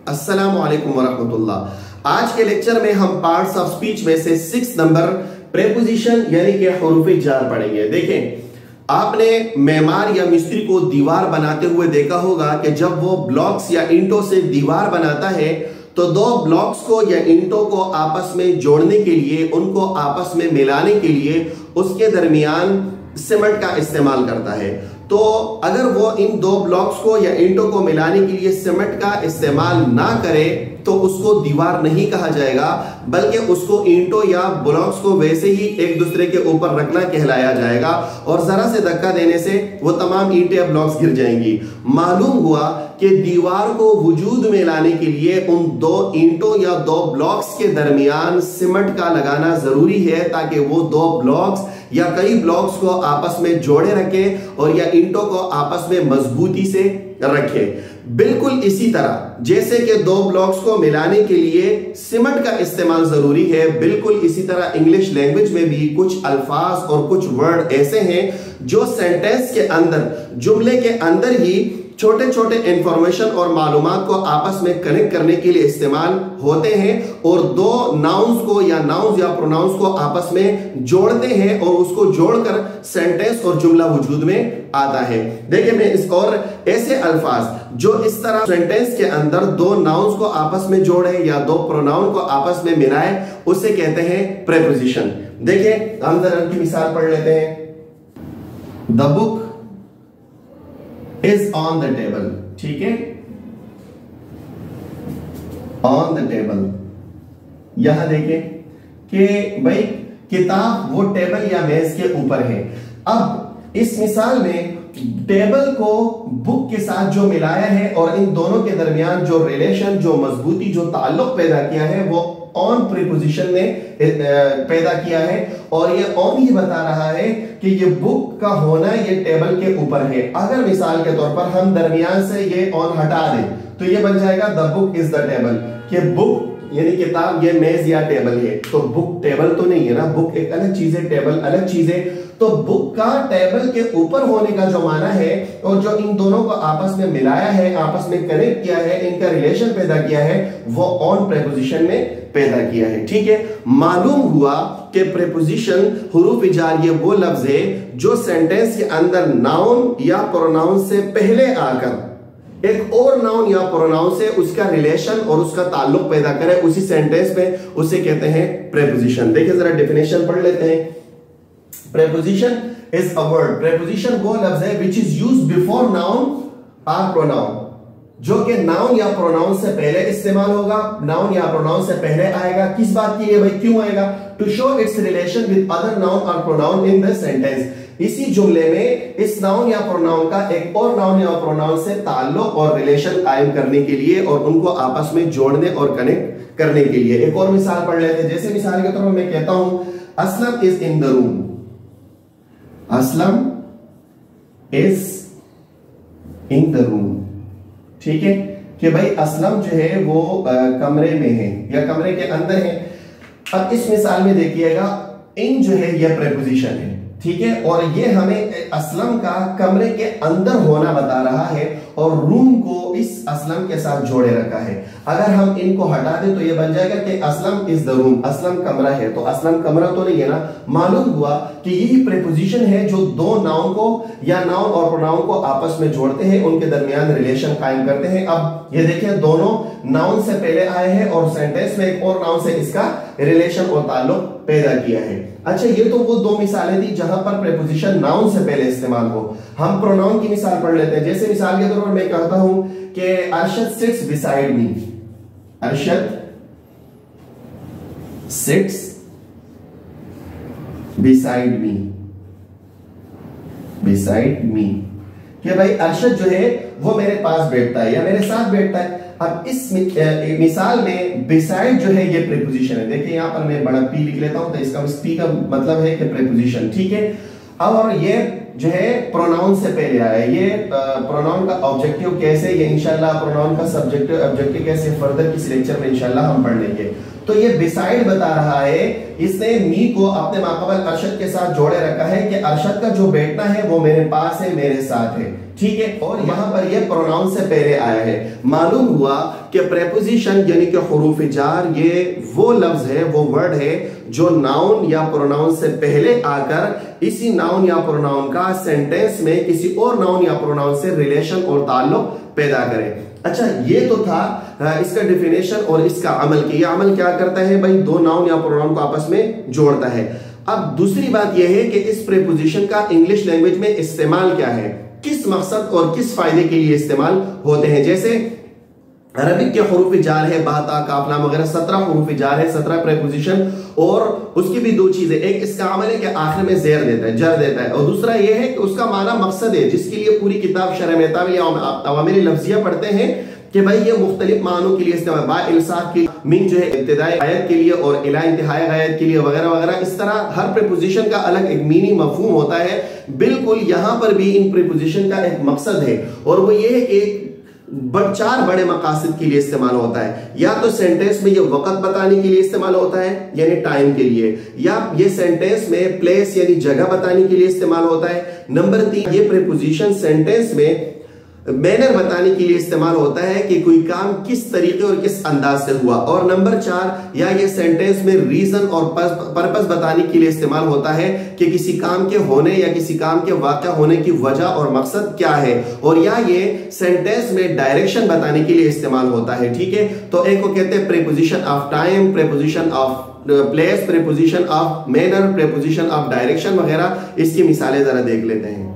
अस्सलाम वालेकुम वरहमतुल्लाह। आज के लेक्चर में हम पार्ट्स ऑफ स्पीच में से 6 नंबर प्रेपोजिशन यानी कि हुरूफ़े जार पढ़ेंगे। देखें, आपने मेमार या मिस्त्री को दीवार बनाते हुए देखा होगा कि जब वो ब्लॉक्स या ईंटों से दीवार बनाता है तो दो ब्लॉक्स को या ईंटों को आपस में जोड़ने के लिए, उनको आपस में मिलाने के लिए उसके दरमियान सीमेंट का इस्तेमाल करता है। तो अगर वो इन दो ब्लॉक्स को या ईंटों को मिलाने के लिए सीमेंट का इस्तेमाल ना करे तो उसको दीवार नहीं कहा जाएगा, बल्कि उसको ईंटों या ब्लॉक्स को वैसे ही एक दूसरे के ऊपर रखना कहलाया जाएगा और जरा से धक्का देने से वो तमाम ईंटें या ब्लॉक्स गिर जाएंगी। मालूम हुआ कि दीवार को वजूद में लाने के लिए उन दो ईंटों या दो ब्लॉक्स के दरमियान सीमेंट का लगाना जरूरी है ताकि वो दो ब्लॉक्स या कई ब्लॉक्स को आपस में जोड़े रखे और या ईंटों को आपस में मजबूती से रखे। बिल्कुल इसी तरह जैसे कि दो ब्लॉक्स को मिलाने के लिए सीमेंट का इस्तेमाल जरूरी है, बिल्कुल इसी तरह इंग्लिश लैंग्वेज में भी कुछ अल्फाज और कुछ वर्ड ऐसे हैं जो सेंटेंस के अंदर, जुमले के अंदर ही छोटे छोटे इंफॉर्मेशन और मालूमात को आपस में कनेक्ट करने के लिए इस्तेमाल होते हैं और दो नाउन्स को या नाउन्स या प्रोनाउंस को आपस में जोड़ते हैं और उसको जोड़कर सेंटेंस और जुमला वजूद में आता है। देखिए, मैं इस और ऐसे अल्फाज जो इस तरह सेंटेंस के अंदर दो नाउन्स को आपस में जोड़े या दो प्रोनाउन को आपस में मिलाए उसे कहते हैं प्रेपोजिशन। देखिए, हम जरा की मिसाल पढ़ लेते हैं। The book is on the table, ठीक है, on the table। यहां देखें कि भाई किताब वो टेबल या मेज के ऊपर है। अब इस मिसाल में टेबल को बुक के साथ जो मिलाया है और इन दोनों के दरमियान जो रिलेशन, जो मजबूती, जो ताल्लुक पैदा किया है वो ऑन प्रीपोजिशन ने पैदा किया है और ये ऑन ही बता रहा है कि ये बुक का होना ये टेबल के ऊपर है। अगर मिसाल के तौर पर हम दरमियान से ये ऑन हटा दें तो ये बन जाएगा the book is the table, कि बुक यानी किताब ये मेज या टेबल है। तो बुक टेबल तो नहीं है ना, बुक एक अलग चीज है, टेबल अलग चीज है। तो बुक का टेबल के ऊपर होने का जो माना है और जो इन दोनों को आपस में मिलाया है, आपस में कनेक्ट किया है, इनका रिलेशन पैदा किया है, वो ऑन प्रेपोजिशन ने पैदा किया है। ठीक है, मालूम हुआ कि प्रेपोजिशन हुरूफ जार ये वो लफ्ज है जो सेंटेंस के अंदर नाउन या प्रोनाउन से पहले आकर एक और नाउन या प्रोनाउन से उसका रिलेशन और उसका ताल्लुक पैदा करे उसी सेंटेंस में, उसे कहते हैं प्रेपोजिशन। देखिए जरा डेफिनेशन पढ़ लेते हैं। Preposition is a word, preposition वो लफ्ज है which is used before noun और प्रोनाउन, जो कि नाउन या प्रोनाउन से पहले इस्तेमाल होगा, नाउन या प्रोनाउन से पहले आएगा। किस बात के लिए भाई, क्यों आएगा? To show its relation with other noun और प्रोनाउन इन द सेंटेंस। इसी जुमले में इस नाउन या प्रोनाउन का एक और नाउन या प्रोनाउन से ताल्लुक और रिलेशन कायम करने के लिए और उनको आपस में जोड़ने और कनेक्ट करने के लिए। एक और मिसाल पढ़ लेते हैं। जैसे मिसाल के तौर पर मैं कहता हूं Aslam is in the room, Aslam is in the room, ठीक है, कि भाई असलम जो है वो कमरे में है या कमरे के अंदर है। अब इस मिसाल में देखिएगा इन जो है यह प्रेपोजिशन है, ठीक है, और ये हमें असलम का कमरे के अंदर होना बता रहा है और रूम को इस असलम के साथ जोड़े रखा है। अगर हम इनको हटा दें तो ये बन जाएगा कि Aslam is the room, Aslam कमरा है, तो असलम कमरा तो नहीं है ना। मालूम हुआ कि यही प्रेपोजिशन है जो दो नाउन को या नाउन और प्रोनाउन को आपस में जोड़ते हैं, उनके दरमियान रिलेशन कायम करते हैं। अब ये देखिए दोनों नाउन से पहले आए हैं और सेंटेंस में एक और नाउन से इसका रिलेशन और ताल्लुक पैदा किया है। अच्छा, ये तो वो दो मिसालें थी जहां पर प्रेपोजिशन नाउन से पहले इस्तेमाल हो। हम प्रोनाउन की मिसाल पढ़ लेते हैं। जैसे मिसाल के तौर पर मैं कहता हूं कि Arshad sits beside me, Arshad sits beside me, beside me, कि भाई अरशद जो है वो मेरे पास बैठता है या मेरे साथ बैठता है। अब इस मिसाल में बिसाइड जो है ये प्रेपोजिशन है। देखिए यहां पर मैं बड़ा पी लिख लेता हूं तो इसका पी का मतलब है कि प्रेपोजिशन, ठीक है। अब और ये जो है प्रोनाउन से पहले आया है। ये प्रोनाउन का ऑब्जेक्टिव कैसे, ये इंशाल्लाह प्रोनाउन का सब्जेक्टिव ऑब्जेक्टिव कैसे फर्दर किस लेक्चर में इंशाल्लाह हम पढ़ लेंगे। तो ये बिसाइड बता रहा है, इसने मी को अपने माकबल अरशद के साथ जोड़े रखा है कि अरशद का जो बैठना है वो मेरे पास है, मेरे साथ है। ठीक है। और यहां पर यह प्रोनाउन से पहले आया है। मालूम हुआ कि प्रेपोजिशन यानी कि हुरूफ जार ये वो लफ्ज है, वो वर्ड है जो नाउन या प्रोनाउन से पहले आकर इसी नाउन या प्रोनाउन का सेंटेंस में किसी और नाउन या प्रोनाउन से रिलेशन और ताल्लुक पैदा करे। अच्छा, ये तो था इसका डिफिनेशन और इसका अमल। ये अमल क्या करता है भाई, दो नाउन या प्रोनाउन को आपस में जोड़ता है। अब दूसरी बात यह है कि इस प्रीपोजिशन का इंग्लिश लैंग्वेज में इस्तेमाल क्या है, किस मकसद और किस फायदे के लिए इस्तेमाल होते हैं। जैसे अरबिक के हुरूफ जार है, बाता, काफला वगैरह 17 हुरूफ जार है, 17 प्रीपोजिशन। और उसकी भी दो चीजें, एक इसका अमल है कि आखिर में ज़ेर देता है, जर देता है, और दूसरा यह है कि उसका माना मकसद है, जिसके लिए पूरी किताब शरह मेहताब या अवामिर लफ्ज़िया पढ़ते हैं कि भाई ये मुख्तलिफ मानों के लिए इस्तेमाल, बा इल्साक की मिन जो है इब्तिदाई गायत के लिए और इला इंतहाई गायत के लिए वगैरह वगैरह। इस तरह हर प्रीपोजिशन का अलग एक मीनिंग मफहूम होता है। बिल्कुल यहां पर भी इन प्रीपोजिशन का एक मकसद है और वो ये है कि चार बड़े मकासद के लिए इस्तेमाल होता है। या तो सेंटेंस में ये वक्त बताने के लिए इस्तेमाल होता है यानी टाइम के लिए, या ये सेंटेंस में प्लेस यानी जगह बताने के लिए इस्तेमाल होता है। नंबर 3, ये प्रीपोजिशन सेंटेंस में मैनर बताने के लिए इस्तेमाल होता है कि कोई काम किस तरीके और किस अंदाज से हुआ। और नंबर 4, या ये सेंटेंस में रीजन और पर्पस बताने के लिए इस्तेमाल होता है कि किसी काम के होने या किसी काम के वाक़या होने की वजह और मकसद क्या है। और या ये सेंटेंस में डायरेक्शन बताने के लिए इस्तेमाल होता है। ठीक है, तो एक को कहते हैं preposition of time, preposition of place, preposition of manner, preposition of direction वगैरह। इसकी मिसालें जरा देख लेते हैं।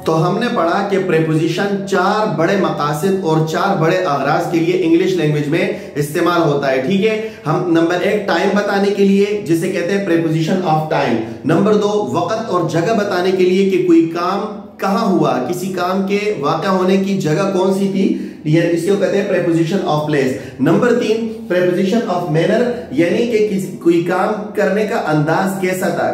तो हमने पढ़ा कि प्रीपोजिशन चार बड़े मकासद और चार बड़े अगराज के लिए इंग्लिश लैंग्वेज में इस्तेमाल होता है। ठीक है, हम नंबर 1 टाइम बताने के लिए जिसे कहते हैं प्रीपोजिशन ऑफ टाइम। नंबर 2 वक्त और जगह बताने के लिए कि कोई काम कहां हुआ, किसी काम के वाक़या होने की जगह कौन सी थी, इसको कहते हैं preposition of place. Number 3 preposition of manner यानी कि कोई काम करने का अंदाज कैसा था,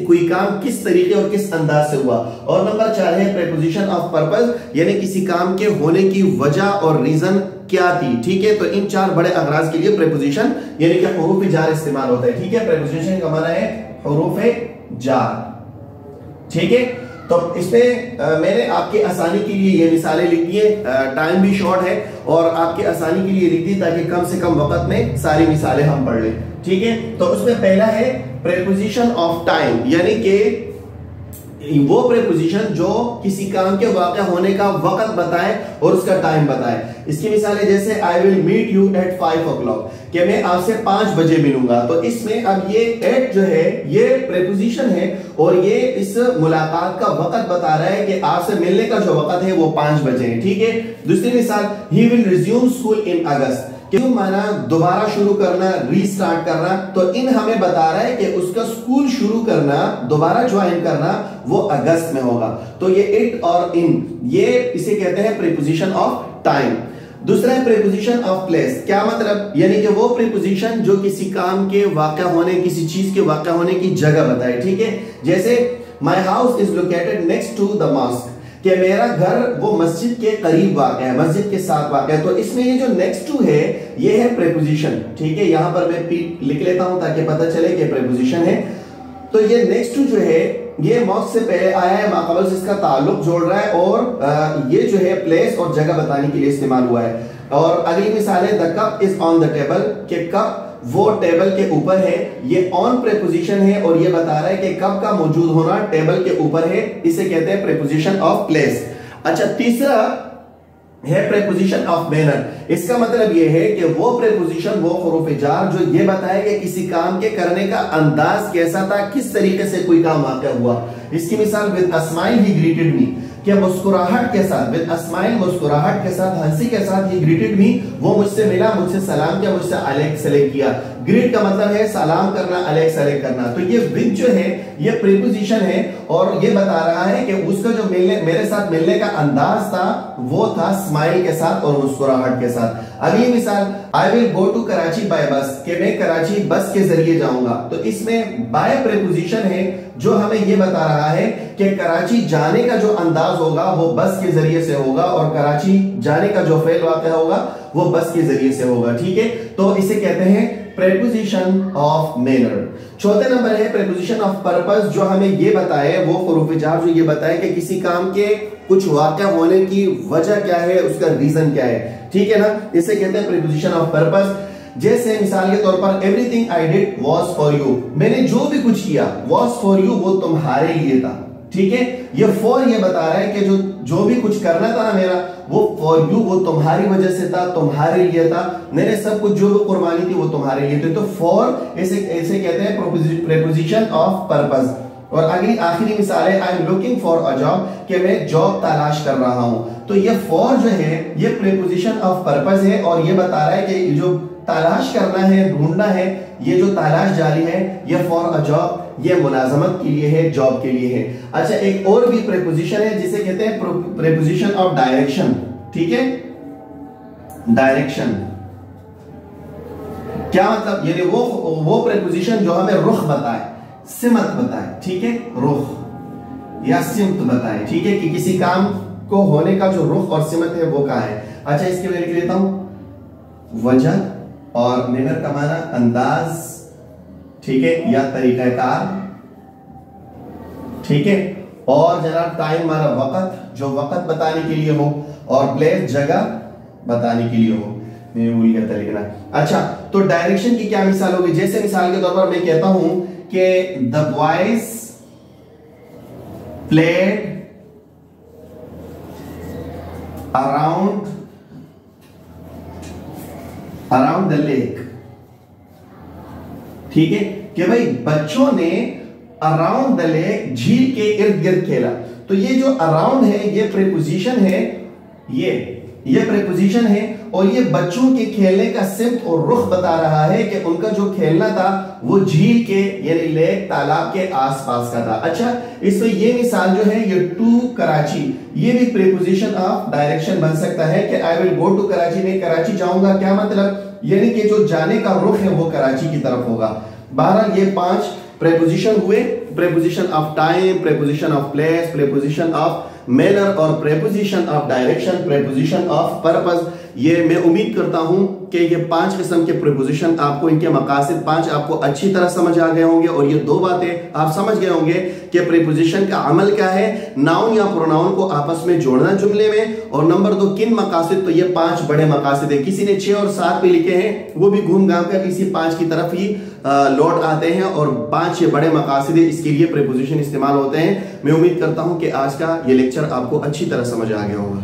कोई काम किस तरीके और किस अंदाज से हुआ। और नंबर 4 है प्रीपोजिशन ऑफ पर्पस यानी किसी काम के होने की वजह और रीजन क्या थी। ठीक है, तो इन चार बड़े अगराज के लिए प्रीपोजिशन यानी कि हुरूफ जार इस्तेमाल होता है। ठीक है, प्रीपोजिशन का माना है हुरूफ जार। ठीक है, तो इसमें मैंने आपकी आसानी के लिए ये मिसालें लिखी है, टाइम भी शॉर्ट है और आपकी आसानी के लिए लिख दी ताकि कम से कम वक्त में सारी मिसालें हम पढ़ लें। ठीक है, तो उसमें पहला है प्रीपोजिशन ऑफ टाइम यानी कि वो प्रीपोजिशन जो किसी काम के वाक़या होने का वक्त बताए और उसका टाइम बताए। इसकी मिसालें जैसे I will meet you at 5 o'clock, कि मैं आपसे 5 बजे मिलूंगा। तो इसमें अब ये एट जो है ये प्रीपोजिशन है और ये इस मुलाकात का वक्त बता रहा है कि आपसे मिलने का जो वक्त है वो 5 बजे है। ठीक है, दूसरी मिसाल he will resume school in August, क्यों माना दोबारा शुरू करना, रीस्टार्ट करना। तो इन हमें बता रहा है कि उसका स्कूल शुरू करना, दोबारा ज्वाइन करना वो अगस्त में होगा। तो ये इट और इन ये इसे कहते हैं प्रीपोजिशन ऑफ टाइम। दूसरा है प्रीपोजिशन ऑफ प्लेस। क्या मतलब, यानी कि वो प्रीपोजिशन जो किसी काम के वाक़या होने, किसी चीज के वाक़या होने की जगह बताए। ठीक है, जैसे my house is located next to the mosque, कि मेरा घर वो मस्जिद के करीब वाक़ है, मस्जिद के साथ वाक़ है। तो इसमें ये जो नेक्स्ट टू है ये है प्रीपोजिशन। ठीक है, यहां पर मैं पी लिख लेता हूं ताकि पता चले कि प्रीपोजिशन है। तो ये नेक्स्ट टू जो है ये मॉस्क से पहले आया है, माक़बल से इसका ताल्लुक जोड़ रहा है और ये जो है प्लेस और जगह बताने के लिए इस्तेमाल हुआ है। और अगली मिसाल है the cup is on the table, के कप वो टेबल के ऊपर है। ये ऑन प्रीपोजिशन है और ये बता रहा है कि कप का मौजूद होना टेबल के ऊपर है, इसे कहते हैं प्रीपोजिशन ऑफ प्लेस। अच्छा, तीसरा है प्रीपोजिशन ऑफ मैनर। इसका मतलब ये है कि वो प्रीपोजिशन, वो हुरूफ जार जो ये बताए कि किसी काम के करने का अंदाज कैसा था, किस तरीके से कोई काम वाक़या हुआ। इसकी मिसाल with a smile he greeted मी, कि मुस्कुराहट के साथ, विद अ स्माइल मुस्कुराहट के साथ, हंसी के साथ ही ग्रीटेड मी, वो मुझसे मिला, मुझसे सलाम किया, मुझसे अलैक सलेक किया। ग्रीट का मतलब है सलाम करना, अलैक सलेक करना। तो ये विद जो है ये प्रीपोजिशन है और ये बता रहा है कि उसका जो मेरे साथ मिलने का अंदाज था वो था स्माइल के साथ और मुस्कुराहट के साथ। अगली मिसाल I will go to Karachi by bus, कि मैं कराची बस के जरिए जाऊंगा। तो इसमें बाय प्रीपोजिशन है जो हमें ये बता रहा है कि कराची जाने का जो अंदाज होगा वो बस के जरिए से होगा और कराची जाने का जो फेल वाक़या होगा वो बस के जरिए से होगा। ठीक है, तो इसे कहते हैं प्रेपोजिशन ऑफ मैनर। चौथे नंबर है प्रेपोजिशन ऑफ पर्पस, जो हमें ये बताए, वो हुरूफ जार जो ये बताए कि किसी काम के कुछ वाक़या होने की वजह क्या है, उसका रीजन क्या है, ठीक है ना, इसे कहते हैं प्रेपोजिशन ऑफ पर्पस। जैसे मिसाल के तौर पर everything I did was for you, मैंने जो भी कुछ किया वाज फॉर यू, वो तुम्हारे लिए था, ठीक है। ये फॉर ये बता रहा है कि जो भी कुछ करना था ना मेरा, वो फॉर यू, वो तुम्हारी वजह से था, तुम्हारे लिए था, मैंने सब कुछ जो भी कुर्बानी थी वो तुम्हारे लिए थी। तो फॉर ऐसे कहते हैं प्रेपोजिशन ऑफ पर्पस। और अगली आखिरी मिसाल है I am looking for a job, कि मैं जॉब तलाश कर रहा हूं। तो ये फॉर जो है ये प्रेपोजिशन ऑफ पर्पस है और ये बता रहा है कि जो तलाश करना है, ढूंढना है, ये जो तलाश जारी है, ये फॉर अ जॉब, ये मुलाजमत के लिए है, जॉब के लिए है। अच्छा, एक और भी प्रेपोजिशन है जिसे कहते हैं प्रेपोजिशन ऑफ डायरेक्शन, ठीक है। डायरेक्शन क्या मतलब, यानी वो प्रेपोजिशन जो हमें रुख बताए, सिमत बताए, ठीक है, रुख या सिमत बताए, ठीक है, कि किसी काम को होने का जो रुख और सिमत है वो कहां है। अच्छा, इसके लिए लिख लेता हूं वजह, और मैनर का माना अंदाज, ठीक है, या तरीकाकार, ठीक है, और जनाब टाइम माना वक्त, जो वक्त बताने के लिए हो, और प्लेस जगह बताने के लिए हो। मैं भूल गया था लिखना। अच्छा, तो डायरेक्शन की क्या मिसाल होगी, जैसे मिसाल के तौर पर मैं कहता हूं कि the boys played around the lake, ठीक है, कि भाई बच्चों ने अराउंड द लेक, झील के इर्द गिर्द खेला। तो ये जो अराउंड है ये प्रेपोजिशन है, ये प्रेपोजिशन है, और ये बच्चों के खेलने का सिमत और रुख बता रहा है कि उनका जो खेलना था वो झील के यानी लेक, तालाब के आसपास का था। अच्छा, इसमें ये मिसाल जो है ये टू कराची, ये भी प्रेपोजिशन ऑफ डायरेक्शन बन सकता है कि I will go to Karachi, मैं कराची जाऊंगा, क्या मतलब, यानी कि जो जाने का रुख है वो कराची की तरफ होगा। बहरहाल ये 5 प्रेपोजिशन हुए, preposition of time, preposition of place, preposition of manner और preposition of direction, preposition of purpose. ये मैं उम्मीद करता हूं कि ये 5 किस्म के प्रेपोजिशन आपको, इनके मकासद 5 आपको अच्छी तरह समझ आ गए होंगे, और ये 2 बातें आप समझ गए होंगे कि प्रेपोजिशन का अमल क्या है, नाउन या प्रोनाउन को आपस में जोड़ना जुमले में, और नंबर 2 किन मकासद, तो ये 5 बड़े मकासद है। किसी ने 6 और 7 पे लिखे हैं, वो भी घूम घाम कर इसी 5 की तरफ ही लौट आते हैं, और 5 ये बड़े मकासद है, इसके लिए प्रेपोजिशन इस्तेमाल होते हैं। मैं उम्मीद करता हूं कि आज का ये लेक्चर आपको अच्छी तरह समझ आ गया होगा।